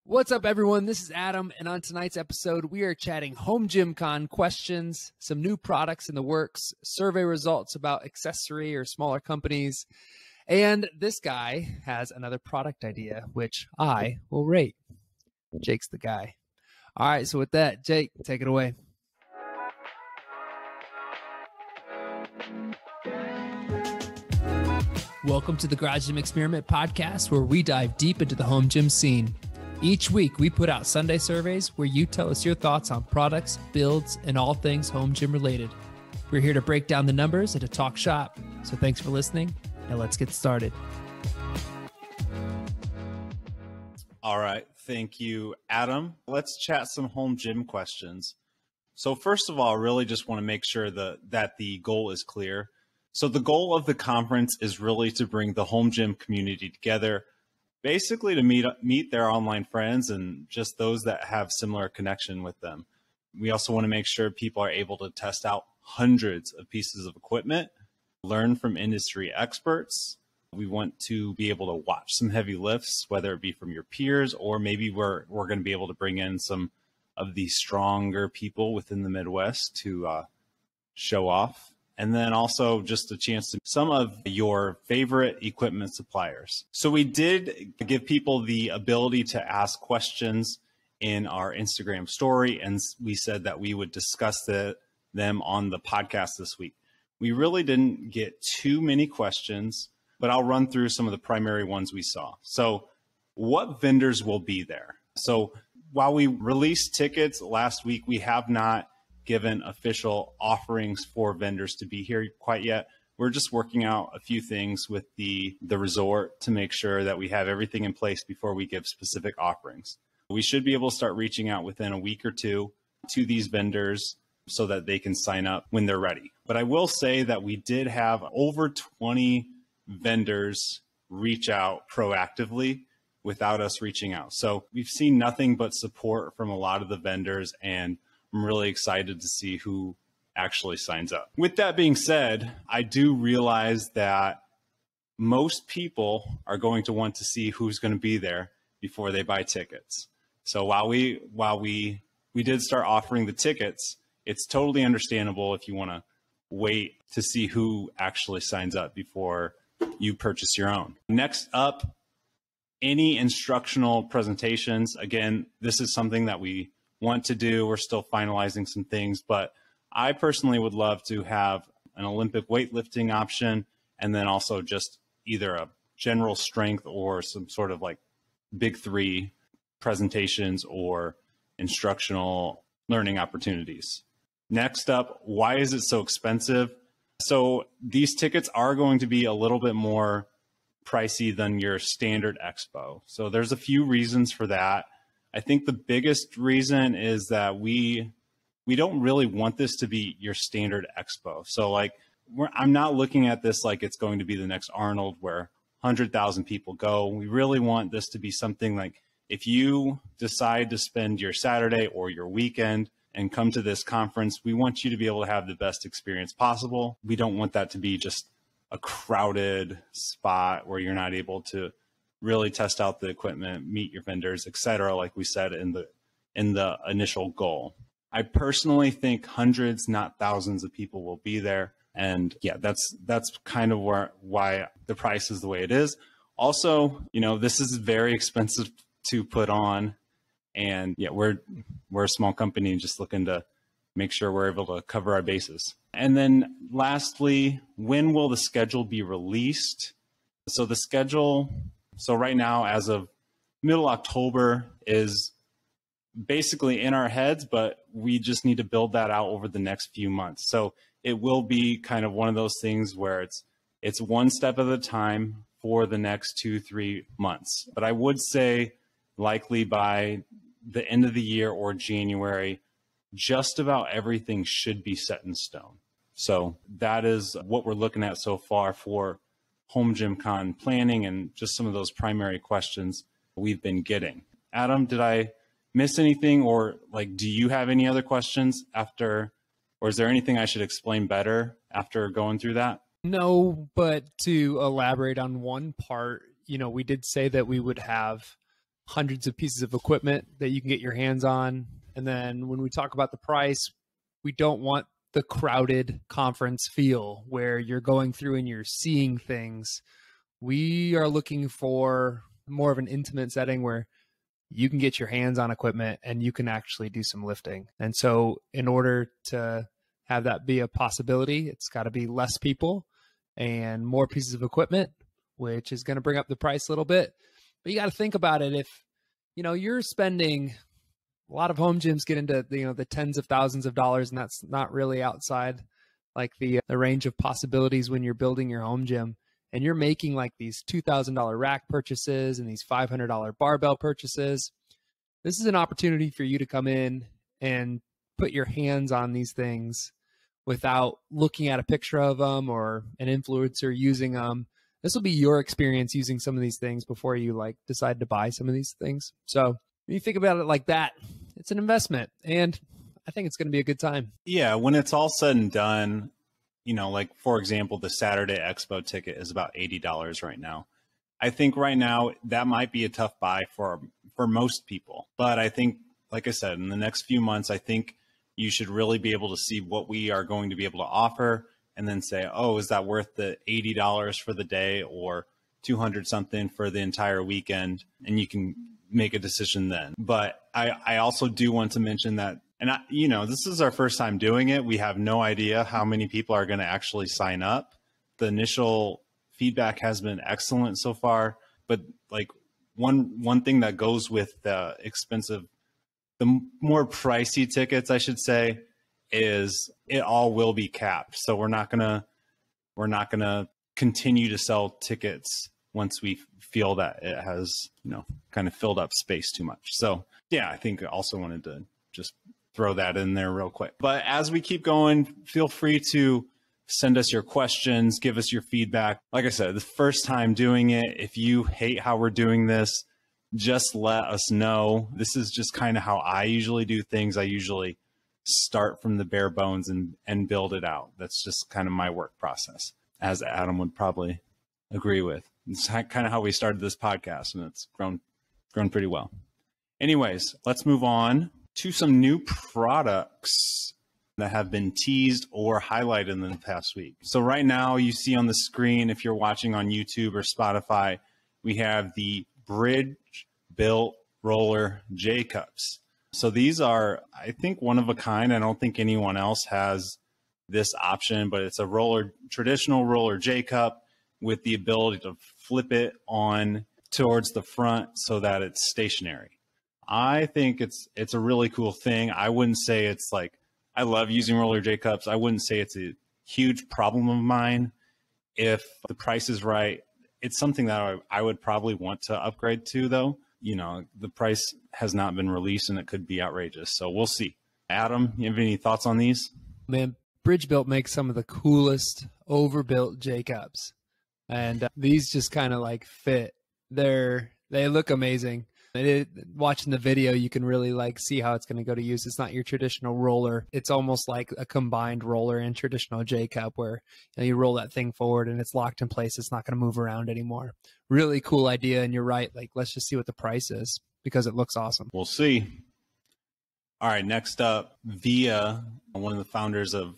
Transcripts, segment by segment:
What's up, everyone? This is Adam, and on tonight's episode, we are chatting HomeGymCon questions, some new products in the works, survey results about accessory or smaller companies, and this guy has another product idea, which I will rate. Jake's the guy. All right, so with that, Jake, take it away. Welcome to the Garage Gym Experiment podcast, where we dive deep into the home gym scene. Each week, we put out Sunday surveys where you tell us your thoughts on products, builds, and all things home gym related. We're here to break down the numbers and to talk shop. So thanks for listening, and let's get started. All right. Thank you, Adam. Let's chat some home gym questions. So first of all, I really just want to make sure that the goal is clear. So the goal of the conference is really to bring the home gym community together, basically to meet their online friends and just those that have similar connection with them. We also want to make sure people are able to test out hundreds of pieces of equipment, learn from industry experts. We want to be able to watch some heavy lifts, whether it be from your peers, or maybe we're going to be able to bring in some of the stronger people within the Midwest to show off. And then also just a chance to some of your favorite equipment suppliers. So we did give people the ability to ask questions in our Instagram story, and we said that we would discuss them on the podcast this week. We really didn't get too many questions, but I'll run through some of the primary ones we saw. So what vendors will be there? So while we released tickets last week, we have not given official offerings for vendors to be here quite yet. We're just working out a few things with the resort to make sure that we have everything in place before we give specific offerings. We should be able to start reaching out within a week or two to these vendors so that they can sign up when they're ready. But I will say that we did have over 20 vendors reach out proactively without us reaching out. So we've seen nothing but support from a lot of the vendors, and I'm really excited to see who actually signs up. With that being said, I do realize that most people are going to want to see who's going to be there before they buy tickets. So while we did start offering the tickets, it's totally understandable if you want to wait to see who actually signs up before you purchase your own. Next up, any instructional presentations. Again, this is something that we want to do. We're still finalizing some things, but I personally would love to have an Olympic weightlifting option, and then also just either a general strength or some sort of like big three presentations or instructional learning opportunities. Next up, why is it so expensive? So these tickets are going to be a little bit more pricey than your standard expo. So there's a few reasons for that. I think the biggest reason is that we don't really want this to be your standard expo. So like, I'm not looking at this like it's going to be the next Arnold where 100,000 people go. We really want this to be something like, if you decide to spend your Saturday or your weekend and come to this conference, we want you to be able to have the best experience possible. We don't want that to be just a crowded spot where you're not able to really test out the equipment, meet your vendors, etc., like we said in the initial goal. I personally think hundreds, not thousands of people will be there. And yeah, that's kind of why the price is the way it is. Also, this is very expensive to put on. And yeah, we're a small company just looking to make sure we're able to cover our bases. And then lastly, when will the schedule be released? So the schedule, so right now, as of middle October, is basically in our heads, but we just need to build that out over the next few months. So it will be kind of one of those things where it's one step at a time for the next 2-3 months. But I would say likely by the end of the year or January, just about everything should be set in stone. So that is what we're looking at so far for HomeGymCon planning and just some of those primary questions we've been getting. Adam, did I miss anything, or like, do you have any other questions after, or is there anything I should explain better after going through that? No, but to elaborate on one part, we did say that we would have hundreds of pieces of equipment that you can get your hands on. And then when we talk about the price, we don't want the crowded conference feel where you're going through and you're seeing things. We are looking for more of an intimate setting where you can get your hands on equipment and you can actually do some lifting. And so in order to have that be a possibility, it's got to be less people and more pieces of equipment, which is going to bring up the price a little bit. But you got to think about it. If, you're spending, a lot of home gyms get into the tens of thousands of dollars, and that's not really outside like the range of possibilities when you're building your home gym, and you're making like these $2,000 rack purchases and these $500 barbell purchases. This is an opportunity for you to come in and put your hands on these things without looking at a picture of them or an influencer using them. This will be your experience using some of these things before you decide to buy some of these things. So when you think about it like that, it's an investment, and I think it's going to be a good time. Yeah, when it's all said and done, for example, the Saturday Expo ticket is about $80 right now. I think right now that might be a tough buy for most people. But I think, like I said, in the next few months, I think you should really be able to see what we are going to be able to offer and then say, oh, is that worth the $80 for the day or 200 something for the entire weekend? And you can make a decision then. But I also do want to mention that, and this is our first time doing it. We have no idea how many people are going to actually sign up. The initial feedback has been excellent so far, but one thing that goes with the more pricey tickets, I should say, is it all will be capped. So we're not gonna continue to sell tickets once we feel that it has, kind of filled up space too much. So yeah, I think I also wanted to just throw that in there real quick. But as we keep going, feel free to send us your questions, give us your feedback. Like I said, the first time doing it, if you hate how we're doing this, just let us know. This is just kind of how I usually do things. I usually start from the bare bones and build it out. That's just kind of my work process, as Adam would probably agree with. It's kind of how we started this podcast, and it's grown pretty well. Anyways, let's move on to some new products that have been teased or highlighted in the past week. So right now you see on the screen, if you're watching on YouTube or Spotify, we have the Bridge Built Roller J Cups. So these are, I think, one of a kind. I don't think anyone else has this option, but it's a traditional roller J cup with the ability to flip it on towards the front so that it's stationary. I think it's a really cool thing. I wouldn't say it's I love using roller J cups. I wouldn't say it's a huge problem of mine. If the price is right, it's something that I would probably want to upgrade to, though. The price has not been released and it could be outrageous. So we'll see. Adam, you have any thoughts on these? Man, Bridge Built makes some of the coolest overbuilt J cups. And these just kind of fit. They look amazing. Watching the video, you can really see how it's going to go to use. It's not your traditional roller. It's almost like a combined roller and traditional J cup where you roll that thing forward and it's locked in place. It's not going to move around anymore. Really cool idea. And you're right. Let's just see what the price is because it looks awesome. We'll see. All right. Next up, Via, one of the founders of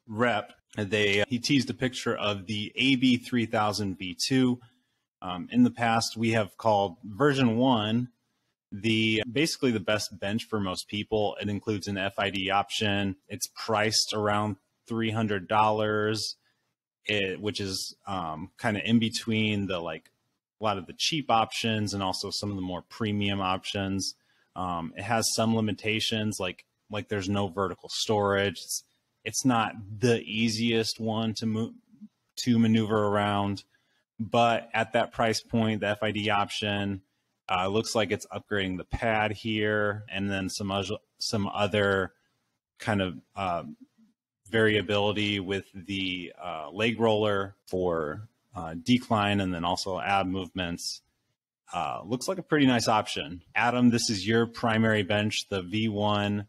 Rep, he teased a picture of the AB3000 V2. In the past, we have called version 1 basically the best bench for most people. It includes an FID option. It's priced around $300, which is kind of in between a lot of the cheap options and also some of the more premium options. It has some limitations, like there's no vertical storage. It's not the easiest one to maneuver around. But at that price point, the FID option looks like it's upgrading the pad here, and then some other kind of variability with the leg roller for decline, and then also ab movements. Looks like a pretty nice option. Adam, this is your primary bench, the V1.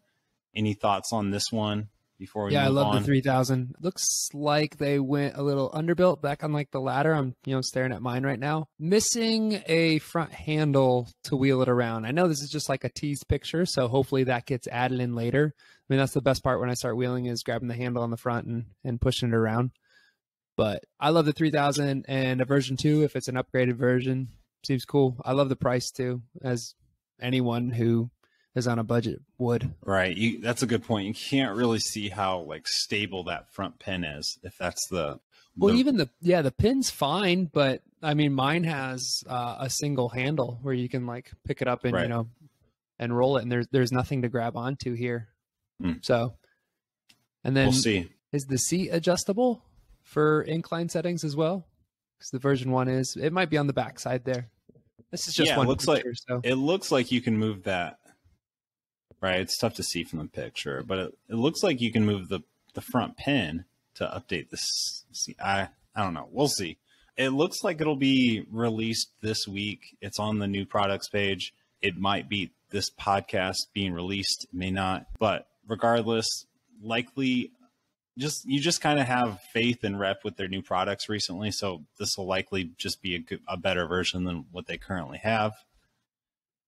Any thoughts on this one? before we Yeah, I move love the on? 3000. Looks like they went a little underbuilt back on like the ladder. I'm, staring at mine right now. Missing a front handle to wheel it around. I know this is just like a tease picture, so hopefully that gets added in later. I mean, that's the best part when I start wheeling is grabbing the handle on the front and pushing it around. But I love the 3000 and a version 2 if it's an upgraded version. Seems cool. I love the price too, as anyone who is on a budget would. Right. That's a good point. You can't really see how like stable that front pin is if that's Well, even the pin's fine, but I mean, mine has a single handle where you can like pick it up and right. And roll it, and there's nothing to grab onto here. So, and then we'll see. Is the seat adjustable for incline settings as well? Because the version 1 is. It might be on the back side there. This is just one picture, so. It looks like you can move that. Right, it's tough to see from the picture, but it looks like you can move the front pin to update this. See, I don't know. We'll see. It looks like it'll be released this week. It's on the new products page. It might be this podcast being released, it may not. But regardless, likely you just kind of have faith and rep with their new products recently. So this will likely just be a better version than what they currently have.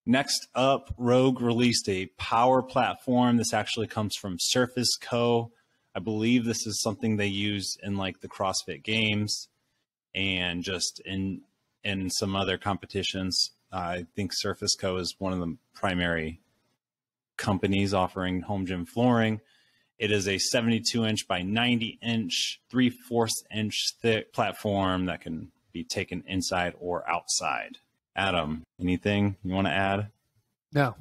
Next up, Rogue released a power platform. This actually comes from Surface Co. I believe this is something they use in like the CrossFit Games and just in some other competitions. I think Surface Co. is one of the primary companies offering home gym flooring. It is a 72-inch by 90-inch, 3/4 inch thick platform that can be taken inside or outside. Adam, anything you want to add? No.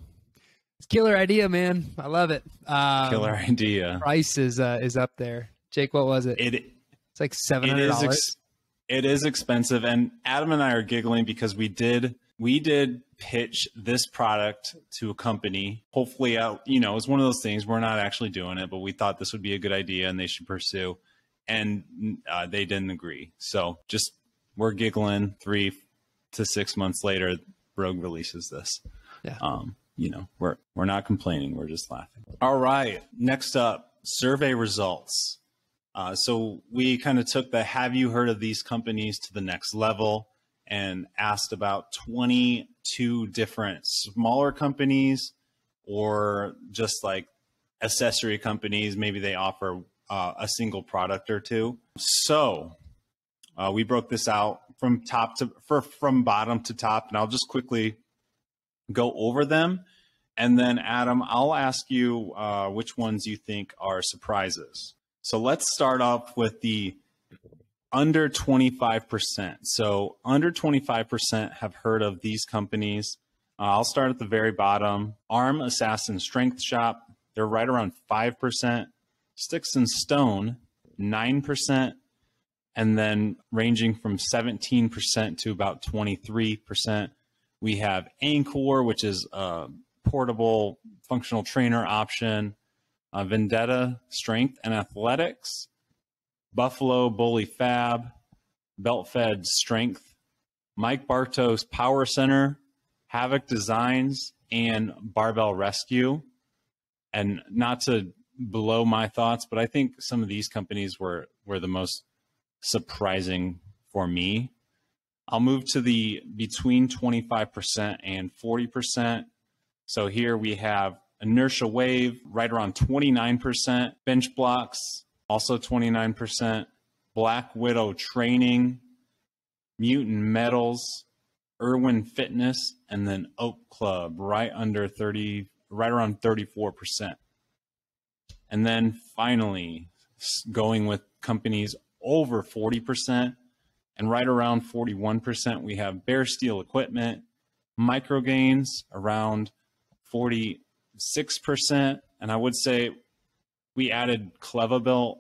It's killer idea, man. I love it. Killer idea. Price is up there. Jake, what was it? It's like $700. It is expensive, and Adam and I are giggling because we did pitch this product to a company. Hopefully, it's one of those things we're not actually doing it, but we thought this would be a good idea and they should pursue, and they didn't agree. So just we're giggling. 3 to 6 months later, Rogue releases this. Yeah. We're not complaining. We're just laughing. All right. Next up, survey results. So we kind of took the have you heard of these companies to the next level and asked about 22 different smaller companies or just like accessory companies. Maybe they offer a single product or two. So we broke this out from bottom to top, and I'll just quickly go over them. And then Adam, I'll ask you which ones you think are surprises. So let's start off with the under 25%. So under 25% have heard of these companies. I'll start at the very bottom. Arm Assassin Strength Shop, they're right around 5%. Sticks and Stone, 9%. And then ranging from 17% to about 23%. We have Anchor, which is a portable functional trainer option. Vendetta Strength and Athletics. Buffalo Bully Fab, Belt Fed Strength, Mike Bartos Power Center, Havoc Designs, and Barbell Rescue. And not to blow my thoughts, but I think some of these companies were the most surprising for me. I'll move to the between 25% and 40%. So here we have Inertia Wave, right around 29%, Bench Blocks, also 29%, Black Widow Training, Mutant Metals, Irwin Fitness, and then Oak Club, right around 34%. And then finally, going with companies over 40% and right around 41%, we have Bear Steel Equipment, Microgains around 46%. And I would say we added Clevabuilt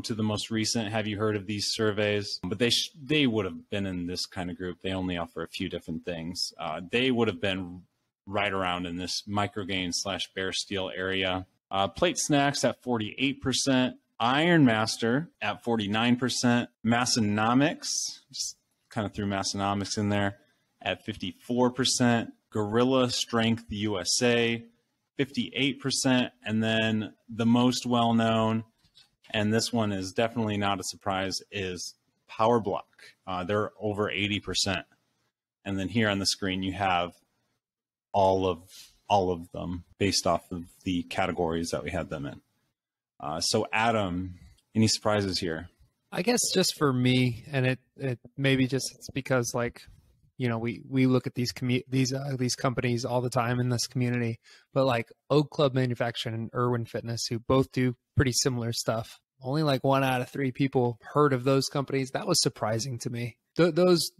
to the most recent. Have you heard of these surveys? But they would have been in this kind of group. They only offer a few different things. They would have been right around in this Microgain/Bear Steel area. Plate Snacks at 48%. Iron Master at 49%. Massonomics, just kind of threw Massonomics in there, at 54%. Gorilla Strength USA 58%. And then the most well-known, and this one is definitely not a surprise, is Power Block. They're over 80%. And then here on the screen, you have all of them based off of the categories that we had them in. So Adam, any surprises here? I guess just for me, and it maybe just it's because like, you know, we look at these companies all the time in this community, but like Oak Club Manufacturing and Irwin Fitness, who both do pretty similar stuff. Only like 1 out of 3 people heard of those companies. That was surprising to me. Those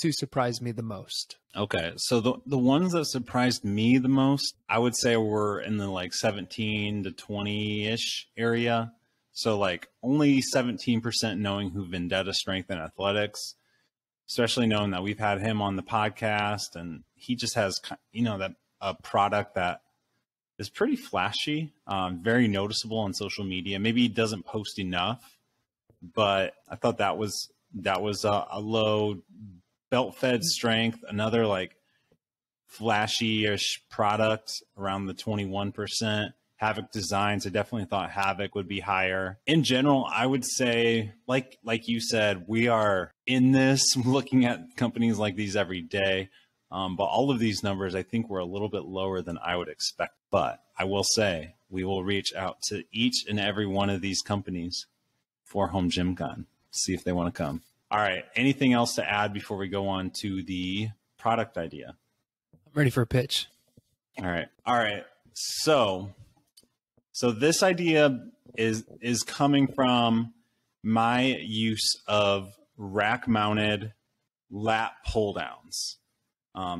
two surprised me the most. Okay, so the ones that surprised me the most, I would say were in the like 17 to 20-ish area. So like only 17% knowing who Vendetta Strength and Athletics, especially knowing that we've had him on the podcast, and he just has, you know, that a product that is pretty flashy, very noticeable on social media. Maybe he doesn't post enough, but I thought that was a low belt-fed strength, another like flashy-ish product around the 21%. Havoc Designs, I definitely thought Havoc would be higher. In general, I would say, like you said, we are in this looking at companies like these every day. But all of these numbers, I think, were a little bit lower than I would expect. But I will say we will reach out to each and every one of these companies for HomeGymCon, see if they want to come. All right. Anything else to add before we go on to the product idea? I'm ready for a pitch. All right. All right. So this idea is coming from my use of rack-mounted lat pull-downs.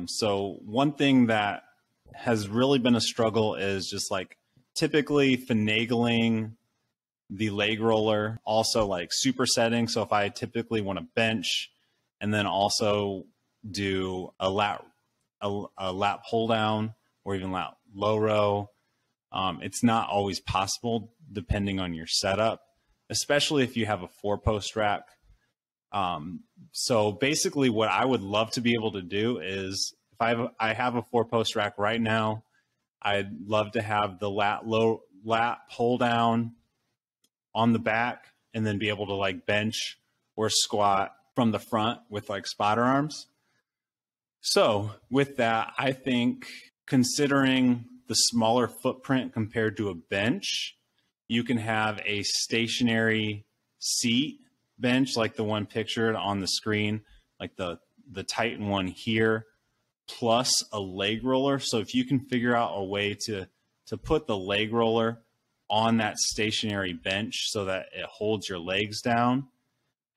So one thing that has really been a struggle is just like typically finagling the leg roller, also like supersetting. So if I typically want to bench and then also do a lat pull down or even lat low row, it's not always possible depending on your setup, especially if you have a 4-post rack. So basically what I would love to be able to do is if I have a 4-post rack right now, I'd love to have the lat pull down on the back and then be able to like bench or squat from the front with like spotter arms. So with that, I think considering the smaller footprint compared to a bench, you can have a stationary seat bench like the one pictured on the screen, like the Titan one here, plus a leg roller. So if you can figure out a way to put the leg roller on that stationary bench so that it holds your legs down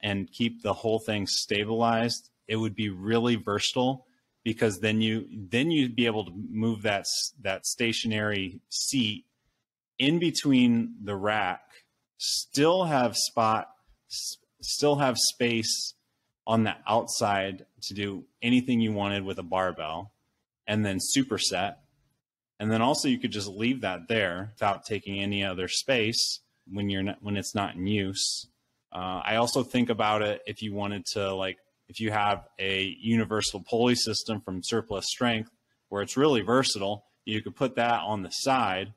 and keep the whole thing stabilized, it would be really versatile, because then you'd be able to move that stationary seat in between the rack, still have space on the outside to do anything you wanted with a barbell, and then superset. And then also you could just leave that there without taking any other space when it's not in use. I also think about it if you wanted to, like, if you have a universal pulley system from Surplus Strength where it's really versatile, you could put that on the side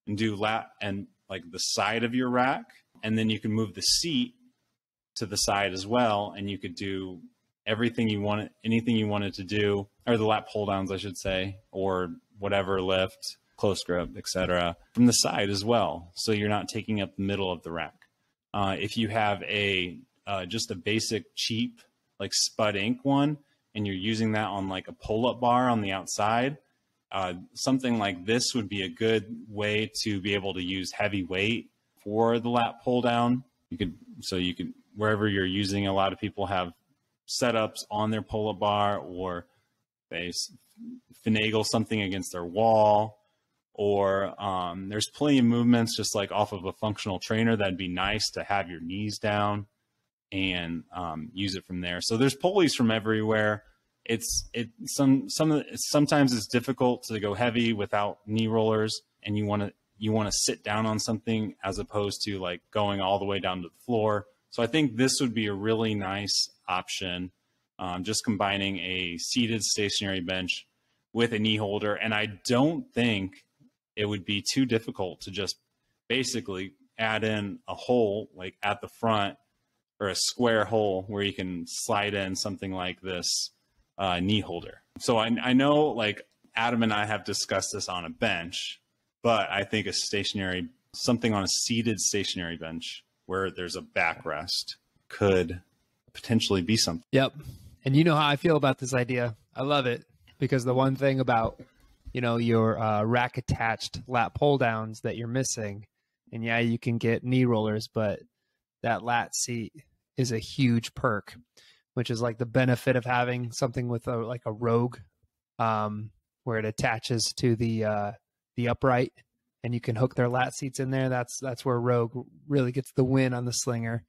and do lat and like the side of your rack, and then you can move the seat to the side as well, and you could do everything you wanted, anything you wanted to do, or the lat pull downs, I should say, or whatever lift, close grip, etc., from the side as well. So you're not taking up the middle of the rack. If you have just a basic cheap like Spud Inc. one, and you're using that on like a pull-up bar on the outside, something like this would be a good way to be able to use heavy weight for the lat pull down. You could wherever you're using, a lot of people have setups on their pull-up bar, or they finagle something against their wall, or there's plenty of movements just like off of a functional trainer that'd be nice to have your knees down and use it from there. So there's pulleys from everywhere. Sometimes it's difficult to go heavy without knee rollers, and you want to sit down on something as opposed to like going all the way down to the floor. So I think this would be a really nice option, just combining a seated stationary bench with a knee holder. And I don't think it would be too difficult to just basically add in a hole like at the front, or a square hole where you can slide in something like this knee holder. So I know like Adam and I have discussed this on a bench, but I think something on a seated stationary bench where there's a backrest could potentially be something. Yep. And you know how I feel about this idea. I love it because the one thing about, your rack attached lat pull downs that you're missing, and yeah, you can get knee rollers, but that lat seat is a huge perk, which is like the benefit of having something with a Rogue, where it attaches to the upright, and you can hook their lat seats in there. That's where Rogue really gets the win on the Slinger,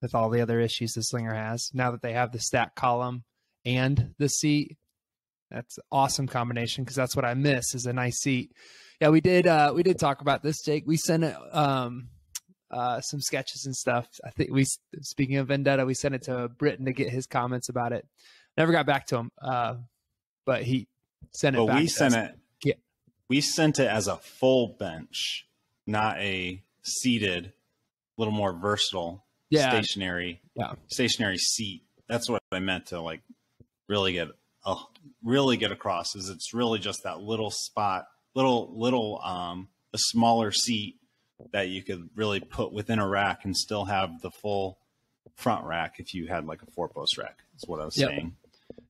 with all the other issues the Slinger has. Now that they have the stack column and the seat, that's an awesome combination, because that's what I miss is a nice seat. Yeah, we did talk about this, Jake. We sent it some sketches and stuff. I think speaking of Vendetta, we sent it to Britton to get his comments about it. Never got back to him, but he sent it back. But we sent it as a full bench, not a seated, a little more versatile, stationary seat. That's what I meant to like really get across. Is it's really just that little spot, a smaller seat that you could really put within a rack and still have the full front rack if you had like a 4-post rack. That's what I was saying.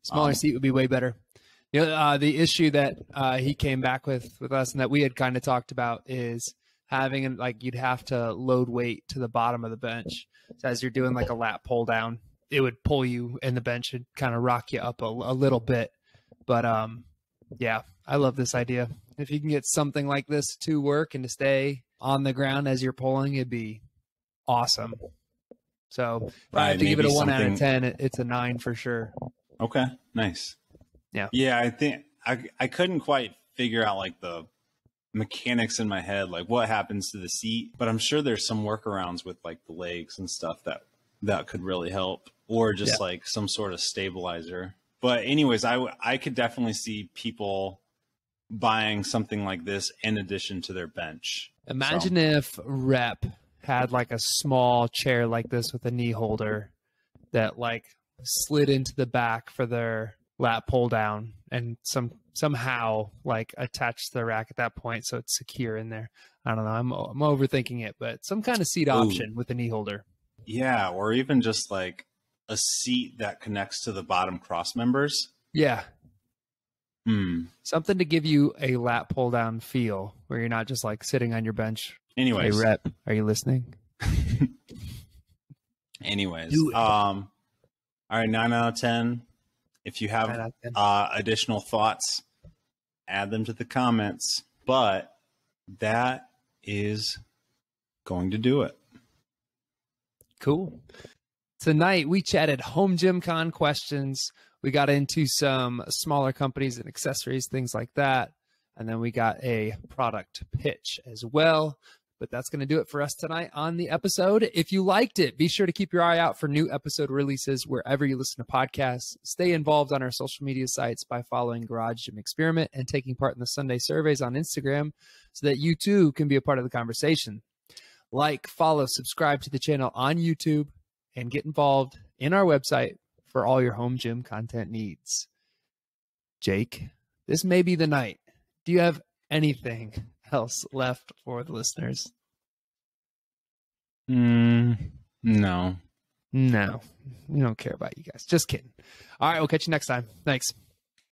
Smaller seat would be way better. The issue that he came back with us and that we had kind of talked about is having you'd have to load weight to the bottom of the bench. So as you're doing like a lat pull down, it would pull you in the bench and kind of rock you up a little bit. But yeah, I love this idea. If you can get something like this to work and to stay on the ground as you're pulling, it'd be awesome. So if I have to give it a 1 out of 10, it's a 9 for sure. Okay, nice. Yeah, I think I couldn't quite figure out like the mechanics in my head, like what happens to the seat, but I'm sure there's some workarounds with like the legs and stuff that could really help, or just like some sort of stabilizer. But anyways, I could definitely see people buying something like this in addition to their bench. Imagine if Rep had like a small chair like this with a knee holder that like slid into the back for their lat pull down and somehow like attached to the rack at that point so it's secure in there. I don't know. I'm overthinking it, but some kind of seat option with a knee holder. Yeah, or even just like a seat that connects to the bottom cross members. Yeah. Something to give you a lat pull down feel where you're not just like sitting on your bench. Anyways. Hey, Rep, are you listening? Anyways. All right, 9 out of 10. If you have additional thoughts, add them to the comments. But that is going to do it. Cool. Tonight, we chatted HomeGymCon questions. We got into some smaller companies and accessories, things like that. And then we got a product pitch as well. But that's going to do it for us tonight on the episode. If you liked it, be sure to keep your eye out for new episode releases wherever you listen to podcasts. Stay involved on our social media sites by following Garage Gym Experiment and taking part in the Sunday surveys on Instagram so that you too can be a part of the conversation. Like, follow, subscribe to the channel on YouTube, and get involved in our website for all your home gym content needs. Jake, this may be the night. Do you have anything else left for the listeners? No. We don't care about you guys. Just kidding. All right, we'll catch you next time. Thanks.